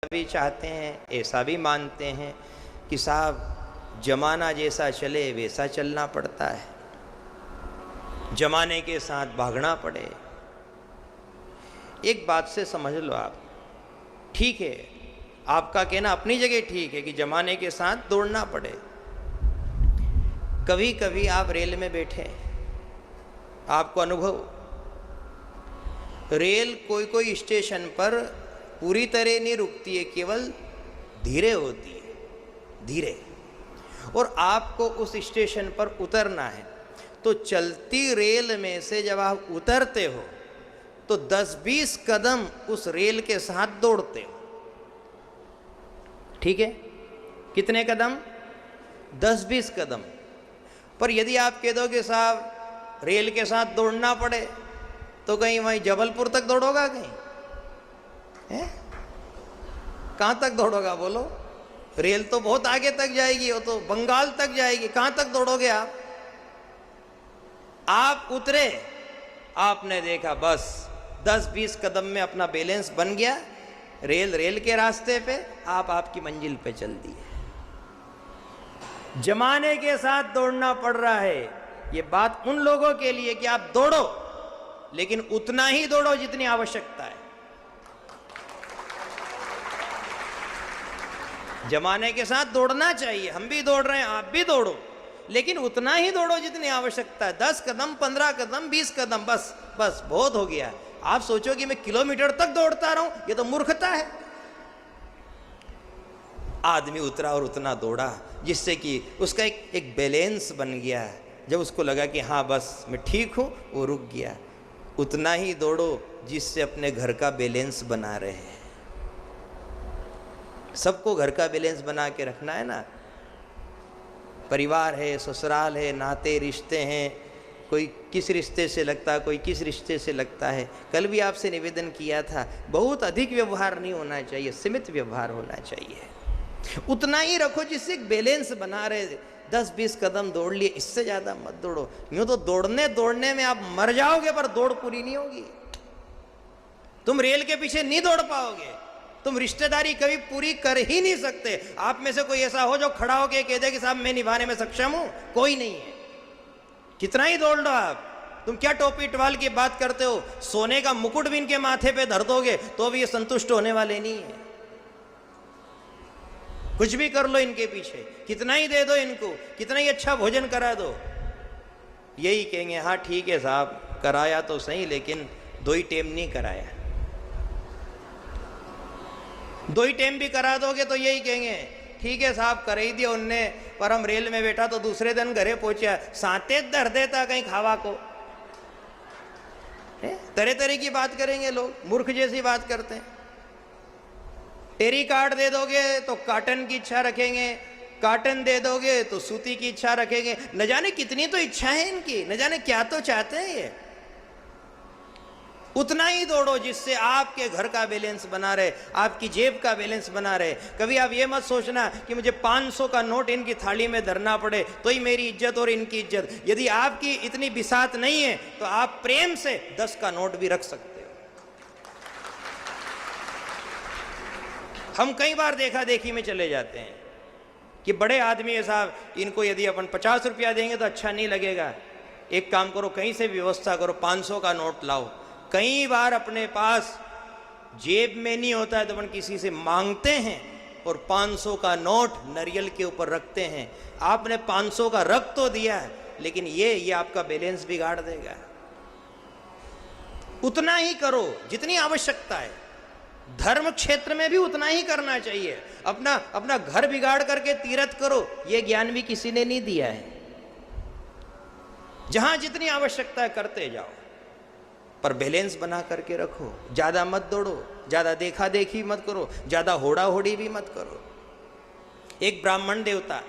भी चाहते हैं, ऐसा भी मानते हैं कि साहब जमाना जैसा चले वैसा चलना पड़ता है, जमाने के साथ भागना पड़े। एक बात से समझ लो आप, ठीक है आपका कहना अपनी जगह ठीक है कि जमाने के साथ दौड़ना पड़े। कभी कभी आप रेल में बैठे, आपको अनुभव, रेल कोई कोई स्टेशन पर पूरी तरह नहीं रुकती है, केवल धीरे होती है, धीरे, और आपको उस स्टेशन पर उतरना है। तो चलती रेल में से जब आप उतरते हो तो 10-20 कदम उस रेल के साथ दौड़ते हो, ठीक है? कितने कदम? 10-20 कदम। पर यदि आप कह दो कि साहब रेल के साथ दौड़ना पड़े, तो कहीं वहीं जबलपुर तक दौड़ोगा, कहीं हैं? कहाँ तक दौड़ोगा बोलो? रेल तो बहुत आगे तक जाएगी, वो तो बंगाल तक जाएगी, कहाँ तक दौड़ोगे आप? आप उतरे, आपने देखा बस 10-20 कदम में अपना बैलेंस बन गया, रेल के रास्ते पे, आप आपकी मंजिल पे चल दिए। जमाने के साथ दौड़ना पड़ रहा है। ये बात उन लोगों के लिए कि आप दौड़ो, लेकिन उतना ही दौड़ो जितनी आवश्यकता है। जमाने के साथ दौड़ना चाहिए, हम भी दौड़ रहे हैं, आप भी दौड़ो, लेकिन उतना ही दौड़ो जितनी आवश्यकता है। 10 कदम, 15 कदम, 20 कदम, बस बहुत हो गया। आप सोचो कि मैं किलोमीटर तक दौड़ता रहूं, ये तो मूर्खता है। आदमी उतरा और उतना दौड़ा जिससे कि उसका एक बैलेंस बन गया। जब उसको लगा कि हाँ बस मैं ठीक हूं, वो रुक गया। उतना ही दौड़ो जिससे अपने घर का बैलेंस बना रहे हैं। सबको घर का बैलेंस बना के रखना है ना। परिवार है, ससुराल है, नाते रिश्ते हैं, कोई किस रिश्ते से लगता है, कोई किस रिश्ते से लगता है। कल भी आपसे निवेदन किया था, बहुत अधिक व्यवहार नहीं होना चाहिए, सीमित व्यवहार होना चाहिए। उतना ही रखो जिससे एक बैलेंस बना रहे। 10-20 कदम दौड़ लिए, इससे ज़्यादा मत दौड़ो। यूँ तो दौड़ने में आप मर जाओगे, पर दौड़ पूरी नहीं होगी। तुम रेल के पीछे नहीं दौड़ पाओगे, तुम रिश्तेदारी कभी पूरी कर ही नहीं सकते। आप में से कोई ऐसा हो जो खड़ा होकर कह दे कि साहब मैं निभाने में सक्षम हूं? कोई नहीं है। कितना ही दौड़ लो आप। तुम क्या टोपी टवाल की बात करते हो? सोने का मुकुट भी इनके माथे पे धर दोगे तो भी ये संतुष्ट होने वाले नहीं है। कुछ भी कर लो इनके पीछे, कितना ही दे दो इनको, कितना ही अच्छा भोजन करा दो, यही कहेंगे हाँ ठीक है साहब कराया तो सही, लेकिन 2 ही टाइम नहीं कराया। 2 ही टाइम भी करा दोगे तो यही कहेंगे ठीक है साहब कर ही दिया उनने, पर हम रेल में बैठा तो दूसरे दिन घरे पहुंचा, साते धर देता कहीं खावा को। तरह तरह की बात करेंगे लोग, मूर्ख जैसी बात करते हैं। टेरी कार्ड दे दोगे तो काटन की इच्छा रखेंगे, काटन दे दोगे तो सूती की इच्छा रखेंगे। न जाने कितनी तो इच्छा है इनकी, न जाने क्या तो चाहते हैं ये। उतना ही दौड़ो जिससे आपके घर का बैलेंस बना रहे, आपकी जेब का बैलेंस बना रहे। कभी आप ये मत सोचना कि मुझे 500 का नोट इनकी थाली में धरना पड़े तो ही मेरी इज्जत और इनकी इज्जत। यदि आपकी इतनी बिसात नहीं है तो आप प्रेम से 10 का नोट भी रख सकते हो। हम कई बार देखा देखी में चले जाते हैं कि बड़े आदमी है साहब, इनको यदि अपन 50 रुपया देंगे तो अच्छा नहीं लगेगा। एक काम करो, कहीं से व्यवस्था करो, 500 का नोट लाओ। कई बार अपने पास जेब में नहीं होता है तो अपन किसी से मांगते हैं और 500 का नोट नारियल के ऊपर रखते हैं। आपने 500 का रख तो दिया है, लेकिन ये आपका बैलेंस बिगाड़ देगा। उतना ही करो जितनी आवश्यकता है। धर्म क्षेत्र में भी उतना ही करना चाहिए। अपना घर बिगाड़ करके तीर्थ करो, ये ज्ञान भी किसी ने नहीं दिया है। जहां जितनी आवश्यकता है करते जाओ, पर बैलेंस बना करके रखो। ज्यादा मत दौड़ो, ज्यादा देखा देखी मत करो, ज्यादा होड़ा होड़ी भी मत करो। एक ब्राह्मण देवता